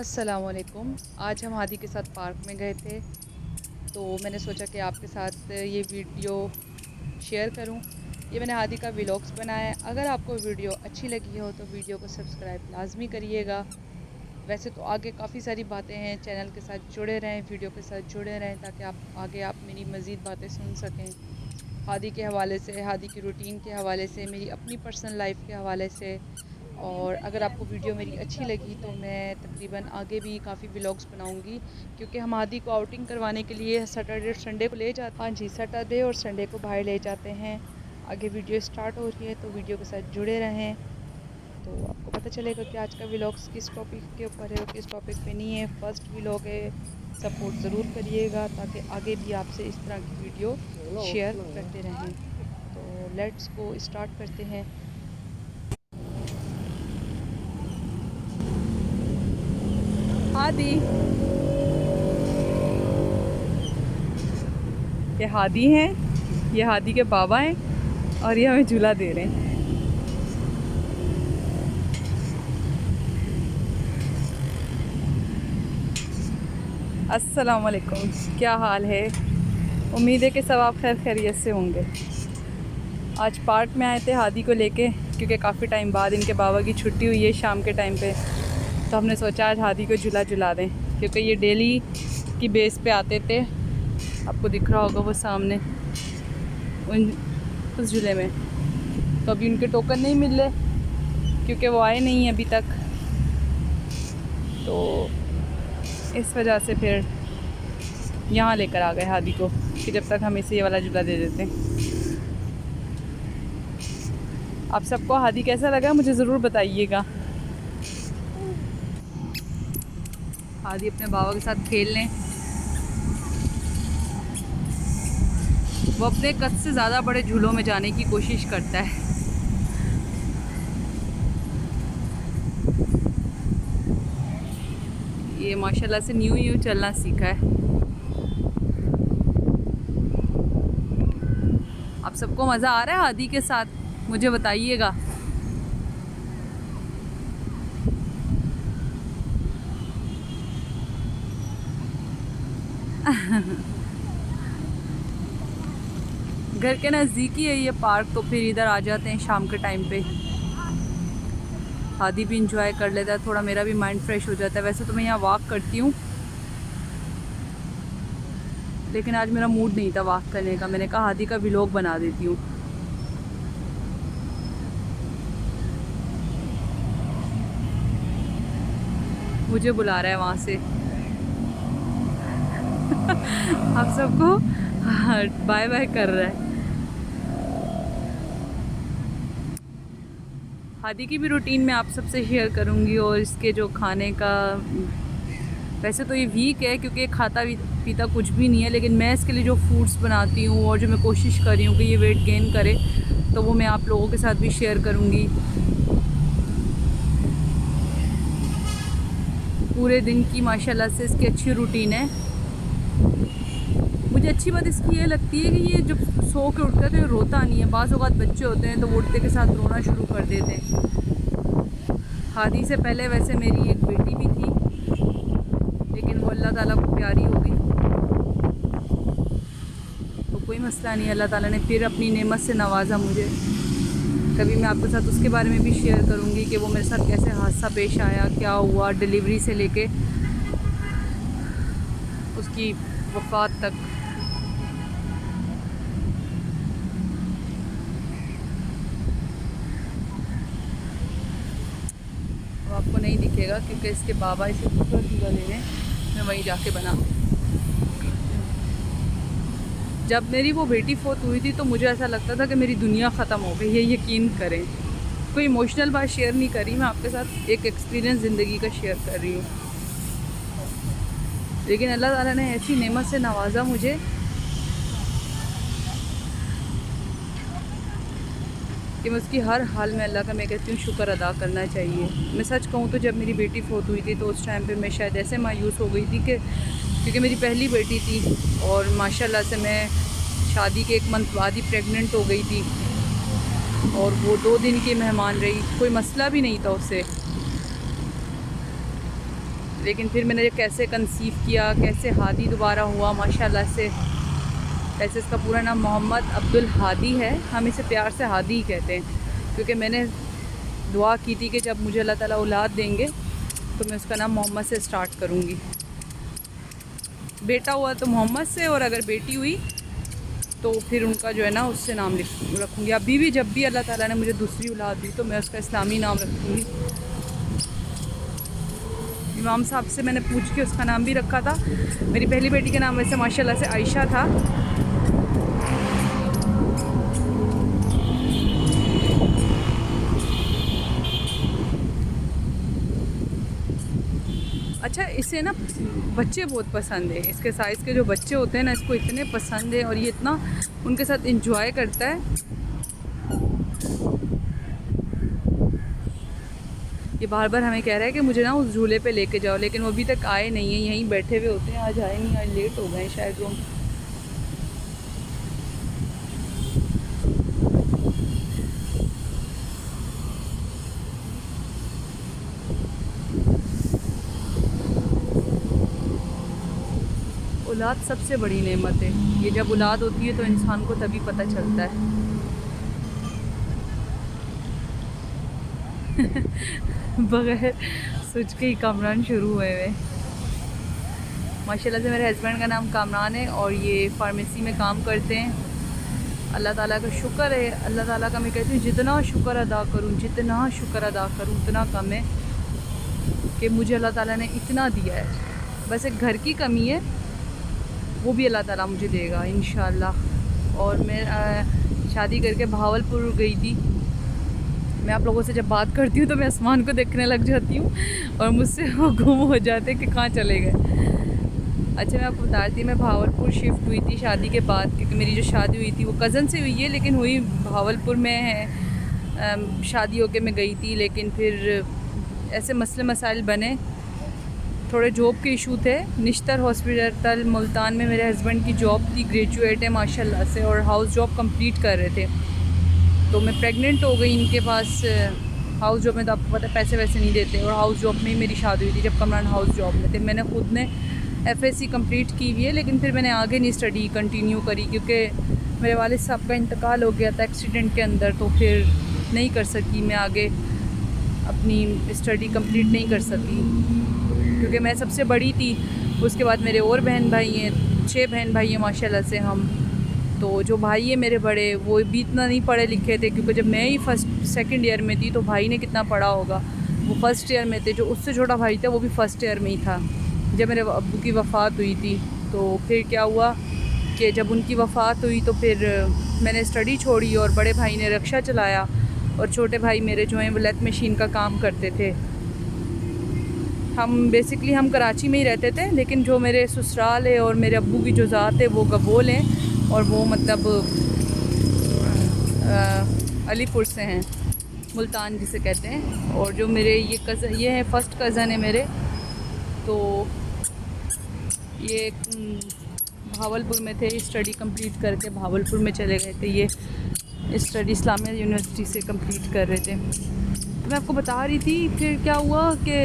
अस्सलामुअलैकुम। आज हम हादी के साथ पार्क में गए थे, तो मैंने सोचा कि आपके साथ ये वीडियो शेयर करूं। ये मैंने हादी का व्लॉग्स बनाया है। अगर आपको वीडियो अच्छी लगी हो तो वीडियो को सब्सक्राइब लाज़मी करिएगा। वैसे तो आगे काफ़ी सारी बातें हैं, चैनल के साथ जुड़े रहें, वीडियो के साथ जुड़े रहें ताकि आप मेरी मज़ीद बातें सुन सकें। हादी के हवाले से, हादी की रूटीन के हवाले से, मेरी अपनी पर्सनल लाइफ के हवाले से। और अगर आपको वीडियो मेरी अच्छी लगी तो मैं तकरीबन आगे भी काफ़ी व्लॉग्स बनाऊंगी, क्योंकि हम आदि को आउटिंग करवाने के लिए सैटरडे और संडे को ले जाते। हाँ जी, सैटरडे और संडे को बाहर ले जाते हैं। आगे वीडियो स्टार्ट हो रही है तो वीडियो के साथ जुड़े रहें, तो आपको पता चलेगा कि आज का व्लॉग्स किस टॉपिक के ऊपर है और किस टॉपिक पे नहीं है। फर्स्ट व्लॉग है, सपोर्ट ज़रूर करिएगा ताकि आगे भी आपसे इस तरह की वीडियो शेयर करते रहें। तो लेट्स गो, स्टार्ट करते हैं। हादी, ये हादी हैं, ये हादी के बाबा हैं और ये हमें झूला दे रहे हैं। अस्सलाम वालेकुम, क्या हाल है? उम्मीद है कि सब आप खैर खैरियत से होंगे। आज पार्क में आए थे हादी को लेके, क्योंकि काफ़ी टाइम बाद इनके बाबा की छुट्टी हुई है शाम के टाइम पे, तो हमने सोचा आज हादी को झूला झुला दें, क्योंकि ये डेली की बेस पे आते थे। आपको दिख रहा होगा वो सामने उन उस झूले में। तो अभी उनके टोकन नहीं मिल रहे क्योंकि वो आए नहीं अभी तक, तो इस वजह से फिर यहाँ लेकर आ गए हादी को कि जब तक हम इसे ये वाला झूला दे देते हैं। आप सबको हादी कैसा लगा मुझे ज़रूर बताइएगा। हादी अपने बाबा के साथ खेल लें। वो अपने कद से ज़्यादा बड़े झूलों में जाने की कोशिश करता है। ये माशाल्लाह से न्यू चलना सीखा है। आप सबको मज़ा आ रहा है हादी के साथ? मुझे बताइएगा। घर के नज़दीक ही है ये पार्क, तो फिर इधर आ जाते हैं शाम के टाइम पे। हादी भी इंजॉय कर लेता है, थोड़ा मेरा भी माइंड फ्रेश हो जाता है। वैसे तो मैं यहाँ वॉक करती हूँ, लेकिन आज मेरा मूड नहीं था वॉक करने का। मैंने कहा हादी का व्लॉग बना देती हूँ। मुझे बुला रहा है वहाँ से। आप सबको बाय बाय कर रहा है। हादी की भी रूटीन मैं आप सबसे शेयर करूँगी, और इसके जो खाने का, वैसे तो ये वीक है क्योंकि खाता पीता कुछ भी नहीं है, लेकिन मैं इसके लिए जो फूड्स बनाती हूँ और जो मैं कोशिश कर रही हूँ कि ये वेट गेन करे, तो वो मैं आप लोगों के साथ भी शेयर करूँगी। पूरे दिन की माशाल्लाह से इसकी अच्छी रूटीन है। मुझे अच्छी बात इसकी ये लगती है कि ये जब सो के उठता है तो ये रोता नहीं है। बाज़ औक़ात बच्चे होते हैं तो वो उठते के साथ रोना शुरू कर देते हैं। हादी से पहले वैसे मेरी एक बेटी भी थी, लेकिन वो अल्लाह ताला को प्यारी हो गई, तो कोई मसला नहीं। अल्लाह ताला ने फिर अपनी नेमत से नवाजा मुझे। कभी मैं आपके साथ उसके बारे में भी शेयर करूँगी कि वो मेरे साथ कैसे हादसा पेश आया, क्या हुआ डिलीवरी से लेके उसकी वफ़ात तक। अब आपको नहीं दिखेगा क्योंकि इसके बाबा इसे दूसरा झूला ले रहे हैं, मैं वहीं जाके बना। जब मेरी वो बेटी फोत हुई थी तो मुझे ऐसा लगता था कि मेरी दुनिया ख़त्म हो गई है। यकीन करें, कोई इमोशनल बात शेयर नहीं कर रही मैं आपके साथ, एक एक्सपीरियंस ज़िंदगी का शेयर कर रही हूँ। लेकिन अल्लाह ताला ने ऐसी नेमत से नवाजा मुझे कि मैं उसकी हर हाल में अल्लाह का, मैं कहती हूँ, शुक्र अदा करना चाहिए। मैं सच कहूँ तो जब मेरी बेटी फोत हुई थी तो उस टाइम पे मैं शायद ऐसे मायूस हो गई थी कि क्योंकि मेरी पहली बेटी थी और माशाल्लाह से मैं शादी के 1 मंथ बाद ही प्रेग्नेंट हो गई थी, और वो 2 दिन की मेहमान रही, कोई मसला भी नहीं था उससे। लेकिन फिर मैंने कैसे कंसीव किया, कैसे हादी दोबारा हुआ माशाल्लाह से। वैसे इसका पूरा नाम मोहम्मद अब्दुल हादी है, हम इसे प्यार से हादी ही कहते हैं, क्योंकि मैंने दुआ की थी कि जब मुझे अल्लाह ताला औलाद देंगे तो मैं उसका नाम मोहम्मद से स्टार्ट करूँगी। बेटा हुआ तो मोहम्मद से, और अगर बेटी हुई तो फिर उनका जो है ना उससे नाम रखूँगी। अभी भी जब भी अल्लाह ताला ने मुझे दूसरी औलाद दी तो मैं उसका इस्लामी नाम रखूँगी। इमाम साहब से मैंने पूछ के उसका नाम भी रखा था। मेरी पहली बेटी का नाम वैसे माशाल्लाह से आयशा था। अच्छा, इसे ना बच्चे बहुत पसंद है, इसके साइज़ के जो बच्चे होते हैं ना इसको इतने पसंद है, और ये इतना उनके साथ इंजॉय करता है। ये बार बार हमें कह रहा है कि मुझे ना उस झूले पे लेके जाओ, लेकिन वो अभी तक आए नहीं हैं, यहीं बैठे हुए होते हैं। आज आए नहीं, आज लेट हो गए शायद वो। औलाद सबसे बड़ी नेमत है। ये जब औलाद होती है तो इंसान को तभी पता चलता है। बगैर सोच के ही कामरान शुरू हुए हुए। माशाल्लाह से मेरे हस्बैंड का नाम कामरान है और ये फार्मेसी में काम करते हैं। अल्लाह ताला का शुक्र है, अल्लाह ताला का मैं कहती हूँ जितना शुक्र अदा करूँ, जितना शुक्र अदा करूँ उतना कम है कि मुझे अल्लाह ताला ने इतना दिया है। बस एक घर की कमी है, वो भी अल्लाह ताला मुझे देगा इंशाल्लाह। और मैं शादी करके भावलपुर गई थी। मैं आप लोगों से जब बात करती हूँ तो मैं आसमान को देखने लग जाती हूँ और मुझसे वो गुम हो जाते कि कहाँ चले गए। अच्छा, मैं आपको बताती हूँ, मैं भावलपुर शिफ्ट हुई थी शादी के बाद, क्योंकि मेरी जो शादी हुई थी वो कज़न से हुई है, लेकिन हुई भावलपुर में है। शादी होके मैं गई थी, लेकिन फिर ऐसे मसले मसाइल बने, थोड़े जॉब के इशू थे। निश्तर हॉस्पिटल मुल्तान में मेरे हस्बैंड की जॉब थी, ग्रेजुएट है माशाल्लाह से, और हाउस जॉब कंप्लीट कर रहे थे। तो मैं प्रेग्नेंट हो गई इनके पास। हाउस जॉब में तो आपको पता है पैसे वैसे नहीं देते, और हाउस जॉब में ही मेरी शादी हुई थी जब कमरान हाउस जॉब में थे। मैंने ख़ुद ने FSC कंप्लीट की हुई है, लेकिन फिर मैंने आगे नहीं स्टडी कंटिन्यू करी, क्योंकि मेरे वालिद साहब का इंतकाल हो गया था एक्सीडेंट के अंदर, तो फिर नहीं कर सकी मैं आगे अपनी स्टडी कंप्लीट नहीं कर सकी, क्योंकि मैं सबसे बड़ी थी। उसके बाद मेरे और बहन भाई हैं, 6 बहन भाई हैं माशाल्लाह से हम। तो जो भाई है मेरे बड़े, वो भी इतना नहीं पढ़े लिखे थे, क्योंकि जब मैं ही सेकंड ईयर में थी तो भाई ने कितना पढ़ा होगा, वो फर्स्ट ईयर में थे। जो उससे छोटा भाई था वो भी फर्स्ट ईयर में ही था जब मेरे अब्बू की वफ़ात हुई थी। तो फिर क्या हुआ कि जब उनकी वफ़ात हुई तो फिर मैंने स्टडी छोड़ी, और बड़े भाई ने रिक्शा चलाया, और छोटे भाई मेरे जो हैं वो लेथ मशीन का काम करते थे। हम बेसिकली हम कराची में ही रहते थे, लेकिन जो मेरे ससुराल है और मेरे अब्बू की जो ज़ात है वो गबोल हैं, और वो मतलब अलीपुर से हैं, मुल्तान जिसे कहते हैं। और जो मेरे ये हैं फ़र्स्ट कज़न है मेरे, तो ये भावलपुर में थे, स्टडी कंप्लीट करके भावलपुर में चले गए थे। ये स्टडी इस्लामिया यूनिवर्सिटी से कंप्लीट कर रहे थे। तो मैं आपको बता रही थी फिर क्या हुआ कि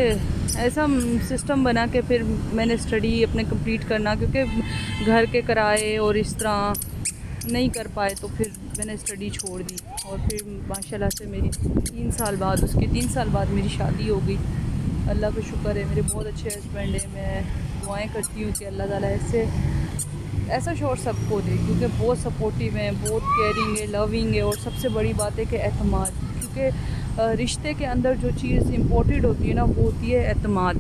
ऐसा सिस्टम बना कि फिर मैंने स्टडी अपने कंप्लीट करना, क्योंकि घर के किराए और इस तरह नहीं कर पाए, तो फिर मैंने स्टडी छोड़ दी। और फिर माशाल्लाह से मेरी 3 साल बाद, उसके 3 साल बाद मेरी शादी हो गई। अल्लाह का शुक्र है, मेरे बहुत अच्छे हस्बैंड हैं। मैं दुआएं करती हूँ कि अल्लाह ताला ऐसा शौहर सबको दे, क्योंकि बहुत सपोर्टिव हैं, बहुत केयरिंग है, लविंग है, और सबसे बड़ी बात है कि एतमाद, क्योंकि रिश्ते के अंदर जो चीज़ इम्पोर्टेंट होती है ना वो होती है एतमाद।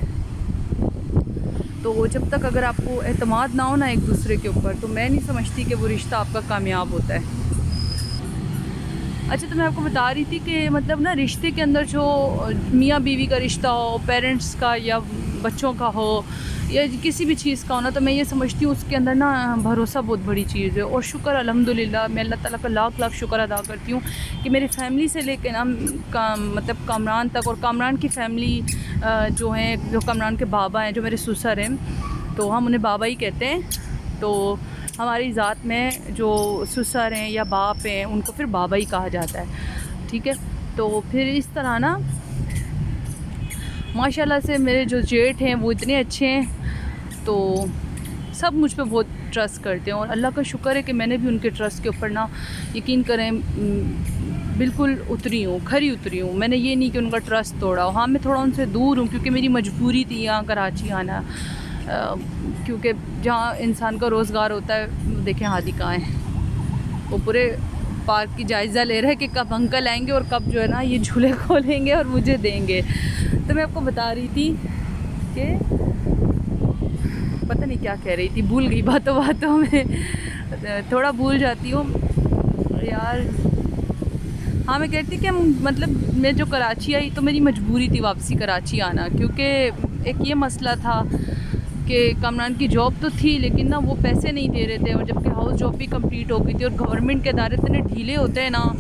तो जब तक अगर आपको एतमाद ना हो ना एक दूसरे के ऊपर, तो मैं नहीं समझती कि वो रिश्ता आपका कामयाब होता है। अच्छा, तो मैं आपको बता रही थी कि मतलब ना रिश्ते के अंदर जो मियाँ बीवी का रिश्ता हो, पेरेंट्स का या बच्चों का हो, या किसी भी चीज़ का हो ना, तो मैं ये समझती हूँ उसके अंदर ना भरोसा बहुत बड़ी चीज़ है। और शुक्र अल्हम्दुलिल्लाह, मैं अल्लाह ताला का लाख लाख शुक्र अदा करती हूँ कि मेरी फ़ैमिली से लेकर ना मतलब कामरान तक, और कामरान की फ़ैमिली जो हैं, जो कामरान के बाबा हैं, जो मेरे ससुर हैं, तो हम उन्हें बाबा ही कहते हैं। तो हमारी ज़ात में जो ससुर हैं या बाप हैं उनको फिर बाबा ही कहा जाता है, ठीक है। तो फिर इस तरह ना माशाल्लाह से मेरे जो जेठ हैं वो इतने अच्छे हैं, तो सब मुझ पे बहुत ट्रस्ट करते हैं और अल्लाह का शुक्र है कि मैंने भी उनके ट्रस्ट के ऊपर ना, यकीन करें, बिल्कुल उतरी हूँ, खरी उतरी हूँ। मैंने ये नहीं कि उनका ट्रस्ट तोड़ा हो। हाँ, मैं थोड़ा उनसे दूर हूँ क्योंकि मेरी मजबूरी थी यहाँ कराची आना, क्योंकि जहाँ इंसान का रोज़गार होता है, देखें हादी कहाँ है, वो पूरे पार्क की जायज़ा ले रहे हैं कि कब अंकल आएंगे और कब जो है ना ये झूले खोलेंगे और मुझे देंगे। तो मैं आपको बता रही थी कि पता नहीं क्या कह रही थी, भूल गई बातों बातों में, थोड़ा भूल जाती हूँ यार। हाँ, मैं कहती थी कि मतलब मैं जो कराची आई तो मेरी मजबूरी थी वापसी कराची आना, क्योंकि एक ये मसला था कि कामरान की जॉब तो थी लेकिन ना वो पैसे नहीं दे रहे थे, और जबकि हाउस जॉब भी कंप्लीट हो गई थी, और गवर्नमेंट के इदारे इतने ढीले होते हैं ना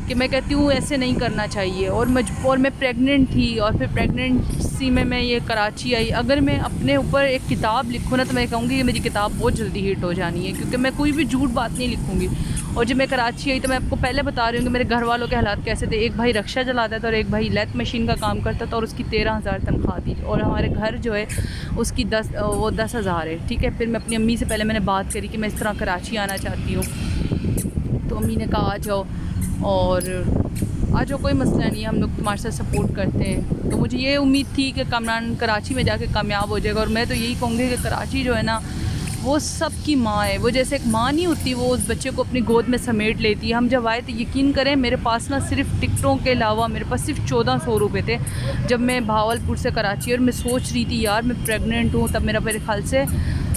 कि मैं कहती हूँ ऐसे नहीं करना चाहिए। और मैं प्रेग्नेंट थी, और फिर प्रेगनेंसी में मैं ये कराची आई। अगर मैं अपने ऊपर एक किताब लिखूँ ना तो मैं कहूँगी कि मेरी किताब बहुत जल्दी हिट हो जानी है, क्योंकि मैं कोई भी झूठ बात नहीं लिखूँगी। और जब मैं कराची आई तो मैं आपको पहले बता रही हूँ कि मेरे घर वालों के हालात कैसे थे। एक भाई रक्षा चलाता था और एक भाई लेथ मशीन का काम करता था, और उसकी 13,000 तनख्वाह थी, और हमारे घर जो है उसकी 10,000 है। ठीक है, फिर मैं अपनी अम्मी से पहले मैंने बात करी कि मैं इस तरह कराची आना चाहती हूँ, तो अम्मी ने कहा आ जाओ, और आ जाओ, कोई मसला नहीं है, हम लोग तुम्हारे साथ सपोर्ट करते हैं। तो मुझे ये उम्मीद थी कि कामरान कराची में जाके कामयाब हो जाएगा। और मैं तो यही कहूँगी कि कराची जो है ना वो सबकी माँ है। वो जैसे एक माँ नहीं होती, वो उस बच्चे को अपनी गोद में समेट लेती है। हम जब आए तो यकीन करें मेरे पास ना सिर्फ टिकटों के अलावा मेरे पास सिर्फ 1400 रुपये थे जब मैं भावलपुर से कराची। और मैं सोच रही थी यार मैं प्रेग्नेंट हूँ, तब मेरा मेरे ख्याल से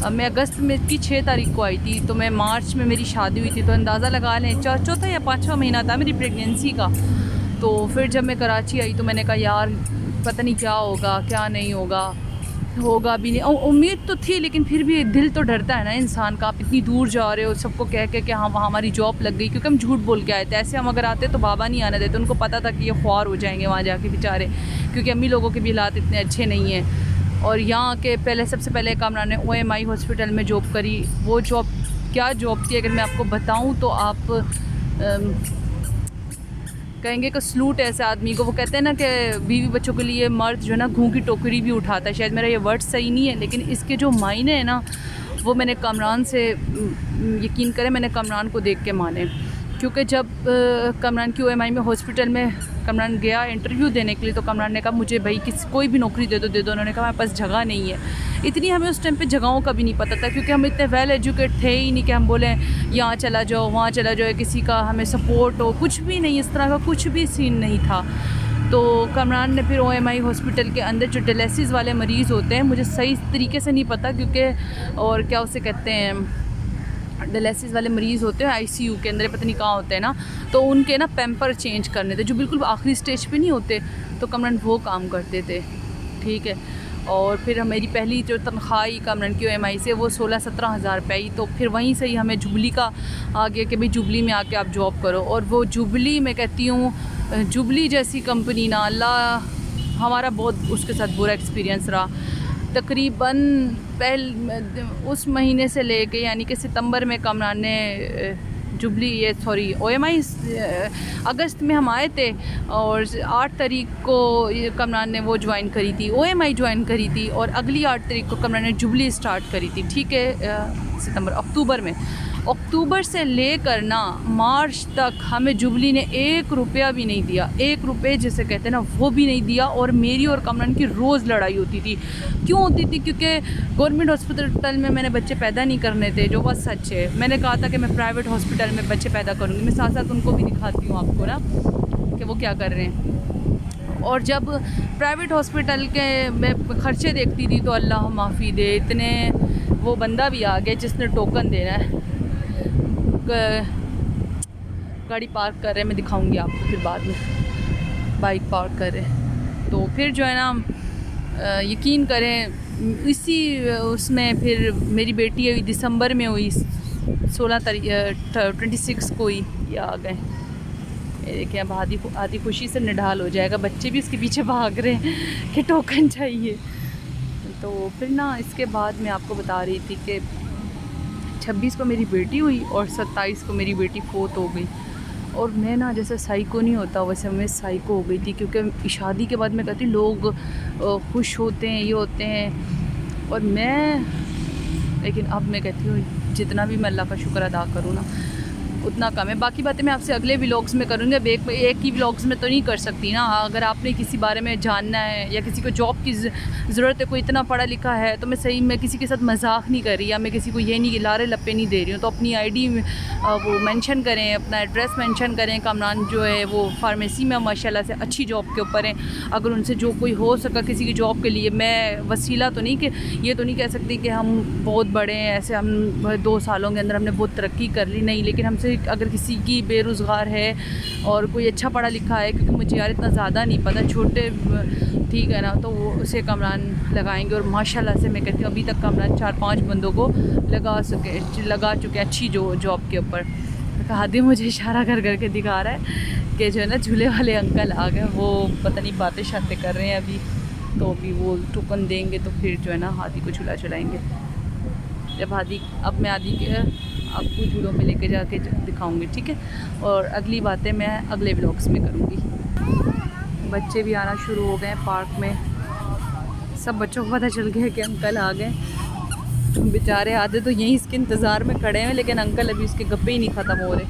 मैं अगस्त में की 6 तारीख को आई थी, तो मैं मार्च में मेरी शादी हुई थी, तो अंदाज़ा लगा लें चौथा या 5वां महीना था मेरी प्रेगनेंसी का। तो फिर जब मैं कराची आई तो मैंने कहा यार पता नहीं क्या होगा क्या नहीं होगा, होगा भी नहीं। उम्मीद तो थी लेकिन फिर भी दिल तो डरता है ना इंसान का। आप इतनी दूर जा रहे हो, सबको कह के कि हाँ वहाँ हमारी जॉब लग गई, क्योंकि हम झूठ बोल के आए थे। ऐसे हम अगर आते तो बाबा नहीं आने देते, उनको पता था कि ये ख्वार हो जाएंगे वहाँ जाके बेचारे, क्योंकि अम्मी लोगों के भी हालात इतने अच्छे नहीं हैं। और यहाँ के पहले सबसे पहले कामरान ने OMI हॉस्पिटल में जॉब करी। वो जॉब क्या जॉब थी अगर मैं आपको बताऊँ तो आप कहेंगे कि सलूट ऐसे आदमी को। वो कहते हैं ना कि बीवी बच्चों के लिए मर्द जो है ना घूं की टोकरी भी उठाता है। शायद मेरा ये वर्ड सही नहीं है, लेकिन इसके जो मायने हैं ना वो मैंने कामरान से, यकीन करें मैंने कामरान को देख के माने। क्योंकि जब कामरान की OMI में हॉस्पिटल में कामरान गया इंटरव्यू देने के लिए, तो कामरान ने कहा मुझे भाई कोई भी नौकरी दे दो। उन्होंने कहा मेरे पास जगह नहीं है। इतनी हमें उस टाइम पे जगहों का भी नहीं पता था, क्योंकि हम इतने वेल एजुकेट थे ही नहीं कि हम बोलें यहाँ चला जाओ वहाँ चला जाओ, किसी का हमें सपोर्ट हो, कुछ भी नहीं, इस तरह का कुछ भी सीन नहीं था। तो कामरान ने फिर OMI हॉस्पिटल के अंदर जो डायलिसिस वाले मरीज़ होते हैं, मुझे सही तरीके से नहीं पता क्योंकि, और क्या उसे कहते हैं, डायलिसिस वाले मरीज़ होते हैं ICU के अंदर, पता नहीं कहाँ होते हैं ना, तो उनके ना पैम्पर चेंज करने थे जो बिल्कुल आखिरी स्टेज पे नहीं होते, तो कामरान वो काम करते थे। ठीक है, और फिर मेरी पहली जो तनख्वाह आई कामरान की OMI से वो 16-17 हज़ार रुपये आई। तो फिर वहीं से ही हमें जुबली का आ गया कि भाई जुबली में आके आप जॉब करो। और वो जुबली मैं कहती हूँ, जुबली जैसी कंपनी ना, अल्लाह हमारा बहुत उसके साथ बुरा एक्सपीरियंस रहा। तकरीबन उस महीने से लेके यानी कि सितंबर में कामरान ने OMI अगस्त में हम आए थे, और 8 तारीख को कामरान ने वो ज्वाइन करी थी, OMI ज्वाइन करी थी, और अगली 8 तारीख को कामरान ने जुबली स्टार्ट करी थी। ठीक है, अक्टूबर से लेकर ना मार्च तक हमें जुबली ने 1 रुपया भी नहीं दिया, 1 रुपये जिसे कहते हैं ना वो भी नहीं दिया। और मेरी और कामरान की रोज़ लड़ाई होती थी। क्यों होती थी? क्योंकि गवर्नमेंट हॉस्पिटल में मैंने बच्चे पैदा नहीं करने थे, जो बात सच है। मैंने कहा था कि मैं प्राइवेट हॉस्पिटल में बच्चे पैदा करूँगी। मैं साथ साथ उनको भी दिखाती हूँ आपको ना कि वो क्या कर रहे हैं। और जब प्राइवेट हॉस्पिटल के मैं ख़र्चे देखती थी तो अल्लाह माफ़ी दे, इतने वो बंदा भी आ गया जिसने टोकन देना है। गाड़ी पार्क कर रहे हैं, मैं दिखाऊंगी आपको फिर बाद में, बाइक पार्क कर रहे हैं। तो फिर जो है ना यकीन करें इसी उसमें फिर मेरी बेटी हुई दिसंबर में हुई, 16 तारीख 26 को ही ये आ गए। ये देखिए अब आधी खुशी से निढाल हो जाएगा, बच्चे भी इसके पीछे भाग रहे हैं कि टोकन चाहिए। तो फिर ना इसके बाद मैं आपको बता रही थी कि 26 को मेरी बेटी हुई और 27 को मेरी बेटी फोत हो गई। और मैं ना जैसे साइको नहीं होता वैसे मैं साइको हो गई थी, क्योंकि शादी के बाद मैं कहती लोग खुश होते हैं, ये होते हैं, और मैं, लेकिन अब मैं कहती हूँ जितना भी मैं अल्लाह का शुक्र अदा करूँ ना उतना कम है। बाकी बातें मैं आपसे अगले व्लॉग्स में करूँगी, अब एक ही व्लॉग्स में तो नहीं कर सकती ना। अगर आपने किसी बारे में जानना है या किसी को जॉब की ज़रूरत है, कोई इतना पढ़ा लिखा है, तो मैं किसी के साथ मजाक नहीं कर रही, या मैं किसी को ये नहीं लारे लप्पे नहीं दे रही हूँ। तो अपनी आईडी वो मेंशन करें, अपना एड्रेस मेंशन करें। कामरान जो है वो फार्मेसी में माशाल्लाह से अच्छी जॉब के ऊपर हैं। अगर उनसे जो कोई हो सका किसी की जॉब के लिए, मैं वसीला तो नहीं कि ये तो नहीं कह सकती कि हम बहुत बड़े हैं, ऐसे हम 2 सालों के अंदर हमने बहुत तरक्की कर ली, नहीं। लेकिन हमसे अगर किसी की बेरोज़गार है और कोई अच्छा पढ़ा लिखा है, क्योंकि मुझे यार इतना ज़्यादा नहीं पता, छोटे ठीक है ना, तो वो उसे कामरान लगाएंगे। और माशाल्लाह से मैं कहती हूँ अभी तक कामरान 4-5 बंदों को लगा चुके अच्छी जॉब के ऊपर। हादी मुझे इशारा कर करके दिखा रहा है कि जो है ना झूले वाले अंकल आ गए, वो पता नहीं बातें शातें कर रहे हैं अभी, तो अभी वो टोकन देंगे तो फिर जो है ना हादी को झूला चलाएँगे। जब अब मैं हादी के आपको झूलों में लेके जाके दिखाऊंगी, ठीक है। और अगली बातें मैं अगले व्लॉग्स में करूँगी। बच्चे भी आना शुरू हो गए पार्क में, सब बच्चों को पता चल गया कि अंकल आ गए। बेचारे आधे तो यहीं इसके इंतज़ार में खड़े हैं, लेकिन अंकल अभी उसके गप्पे ही नहीं ख़त्म हो रहे।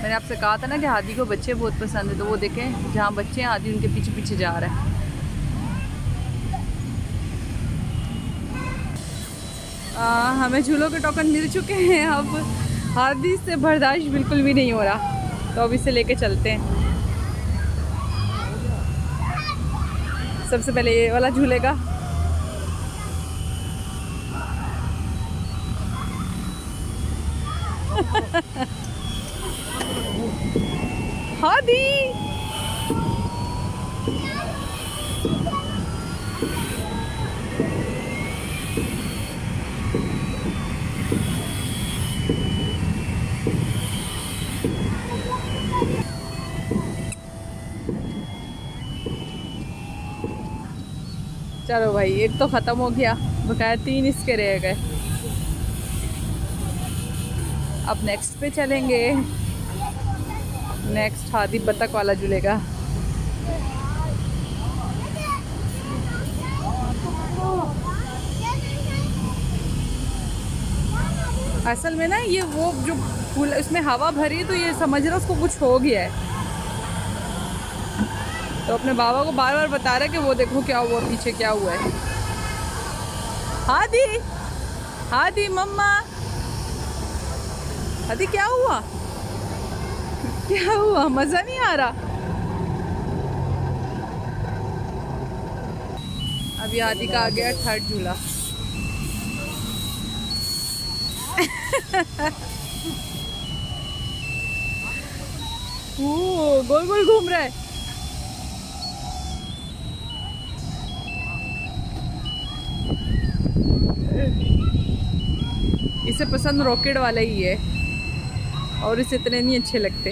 मैंने आपसे कहा था ना कि हादी को बच्चे बहुत पसंद है, तो वो देखें जहाँ बच्चे हैं हादी उनके पीछे पीछे जा रहा है। हमें झूलों के टोकन मिल चुके हैं, अब हादी से बर्दाश्त बिल्कुल भी नहीं हो रहा, तो अब इसे लेके चलते हैं। सबसे पहले ये वाला झूलेगा। हादी चलो भाई, एक तो ख़त्म हो गया, बकाया 3 इसके रह गए। अब नेक्स्ट पे चलेंगे। नेक्स्ट हादी बतख वाला झूलेगा। असल में ना ये वो जो फूल इसमें हवा भरी है, तो ये समझ रहा उसको कुछ हो गया है, तो अपने बाबा को बार बार बता रहा है कि वो देखो क्या हुआ, पीछे क्या हुआ है। हादी हादी मम्मा, हादी क्या हुआ, क्या हुआ, मज़ा नहीं आ रहा। अभी हादी का आ गया 3rd झूला। गोल गोल घूम रहा है। इसे पसंद रॉकेट वाला ही है, और इसे इतने नहीं अच्छे लगते,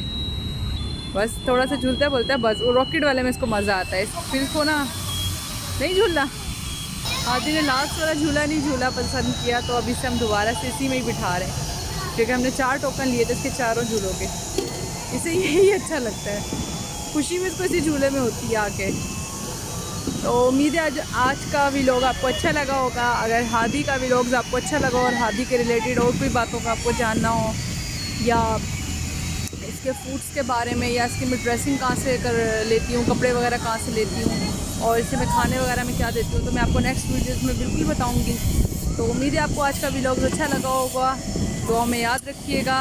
बस थोड़ा सा झूलता है, बोलता है बस। वो रॉकेट वाले में इसको मज़ा आता है, फिर इसको ना नहीं झूलना। हादी ने लास्ट वाला झूला नहीं झूला पसंद किया, तो अभी से हम दोबारा से इसी में ही बिठा रहे हैं, क्योंकि हमने 4 टोकन लिए थे इसके चारों झूलों के। इसे यही अच्छा लगता है, खुशी में इसको इसी झूले में होती है आके। तो उम्मीद है आज का व्लॉग आपको अच्छा लगा होगा। अगर हादी का व्लॉग आपको अच्छा लगा और हादी के रिलेटेड और कोई बातों का आपको जानना हो, या इसके फूड्स के बारे में, या इसकी मैं ड्रेसिंग कहाँ से कर लेती हूँ, कपड़े वगैरह कहाँ से लेती हूँ, और इसे मैं खाने वगैरह में क्या देती हूँ, तो मैं आपको नेक्स्ट वीडियोज़ में बिल्कुल बताऊँगी। तो उम्मीद है आपको आज का व्लॉग अच्छा लगा होगा। दुआ में याद रखिएगा।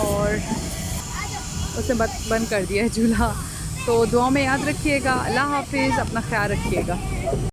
और उसे बंद कर दिया है झूला, तो दुआ में याद रखिएगा। अल्लाह हाफिज़, अपना ख्याल रखिएगा।